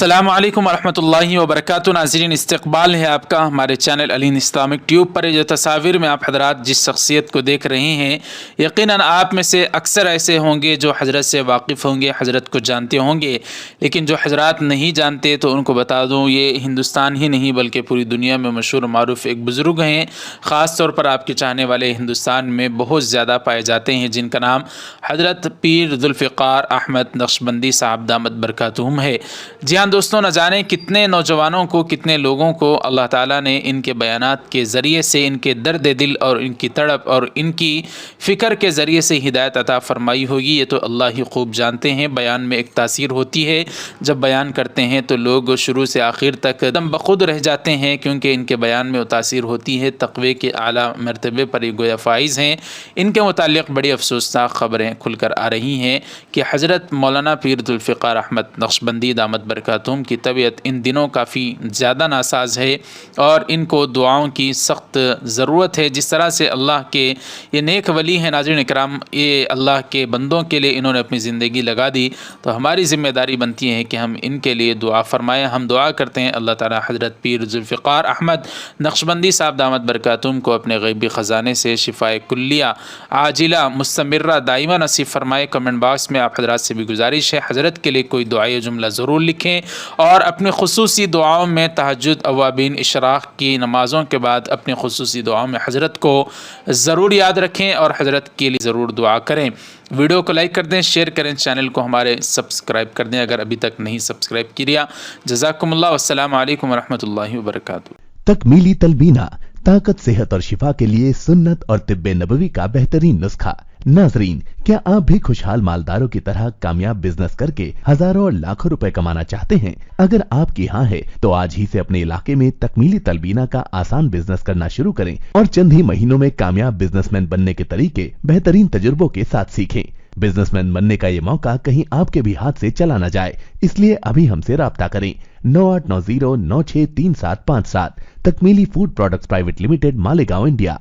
अस्सलाम वालेकुम वरहमतुल्लाहि वबरकातुहू। नाज़रीन, इस्तक़बाल है आपका हमारे चैनल अलीन इस्लामिक ट्यूब पर। जो तस्वीर में आप हज़रात जिस शख्सियत को देख रहे हैं, यकीनन आप में से अक्सर ऐसे होंगे जो हज़रत से वाकिफ़ होंगे, हज़रत को जानते होंगे। लेकिन जो हज़रात नहीं जानते तो उनको बता दूँ, ये हिंदुस्तान ही नहीं बल्कि पूरी दुनिया में मशहूर मारूफ़ एक बुज़ुर्ग हैं। ख़ास तौर पर आपके चाहने वाले हिंदुस्तान में बहुत ज़्यादा पाए जाते हैं, जिनका नाम हज़रत पीर ज़ुल्फ़िकार अहमद नक्शबंदी साहब दामत बरकातुहुम है। जी हाँ दोस्तों, न जाने कितने नौजवानों को, कितने लोगों को अल्लाह ताला ने इनके बयानात के ज़रिए से, इनके दर्द दिल और इनकी तड़प और इनकी फ़िक्र के ज़रिए से हिदायत अता फ़रमाई होगी। ये तो अल्लाह ही खूब जानते हैं। बयान में एक तासीर होती है, जब बयान करते हैं तो लोग शुरू से आखिर तक दम बखुद रह जाते हैं, क्योंकि इनके बयान में वो तासीर होती है। तक़वे के आला मरतबे पर ये गोया फ़ाइज़ हैं। इनके मुताल्लिक़ बड़ी अफसोसनाक ख़बरें खुल कर आ रही हैं कि हज़रत मौलाना पीर ज़ुल्फ़िकार अहमद नक्शबंदी दामत बरकातुहुम की तबीयत इन दिनों काफ़ी ज़्यादा नासाज है और इनको दुआओं की सख्त ज़रूरत है। जिस तरह से अल्लाह के ये नेक वली हैं, नाज़रीन इकराम, ये अल्लाह के बंदों के लिए इन्होंने अपनी ज़िंदगी लगा दी, तो हमारी ज़िम्मेदारी बनती है कि हम इनके लिए दुआ फ़रमाएँ। हम दुआ करते हैं अल्लाह ताला हज़रत पीर ज़ुल्फ़िकार अहमद नक्शबंदी साहब दामत बरकातुहुम को अपने ग़ैबी ख़ज़ाने से शिफ़ाए कुल्लिया आजिला मुस्तमिर्रा दाइमा नसीब फ़रमाए। कमेंट बॉक्स में आप हज़रात से भी गुजारिश है, हज़रत के लिए कोई दुआई जुमला ज़रूर लिखें और अपनी खुसूसी दुआओं में तहज्जुद, अवाबीन, इशराक़ की नमाज़ों के बाद अपनी खुसूसी दुआओं में हज़रत को ज़रूर याद रखें और हज़रत के लिए ज़रूर दुआ करें। वीडियो को लाइक कर दें, शेयर करें, चैनल को हमारे सब्सक्राइब कर दें अगर अभी तक नहीं सब्सक्राइब किया। जज़ाकुमुल्लाह, वस्सलामु अलैकुम वरहमतुल्लाहि वबरकातुहू। तकमीली तलबीना, ताकत, सेहत और शिफा के लिए सुन्नत और तिब्बे नबवी का बेहतरीन नुस्खा। नाजरीन, क्या आप भी खुशहाल मालदारों की तरह कामयाब बिजनेस करके हजारों और लाखों रुपए कमाना चाहते हैं? अगर आपकी हाँ है तो आज ही से अपने इलाके में तकमीली तलबीना का आसान बिजनेस करना शुरू करें और चंद ही महीनों में कामयाब बिजनेसमैन बनने के तरीके बेहतरीन तजुर्बों के साथ सीखें। बिजनेसमैन बनने का ये मौका कहीं आपके भी हाथ से चला न जाए, इसलिए अभी हमसे राब्ता करें। 9890963757। Takmeeli food products private limited, Malegaon, India.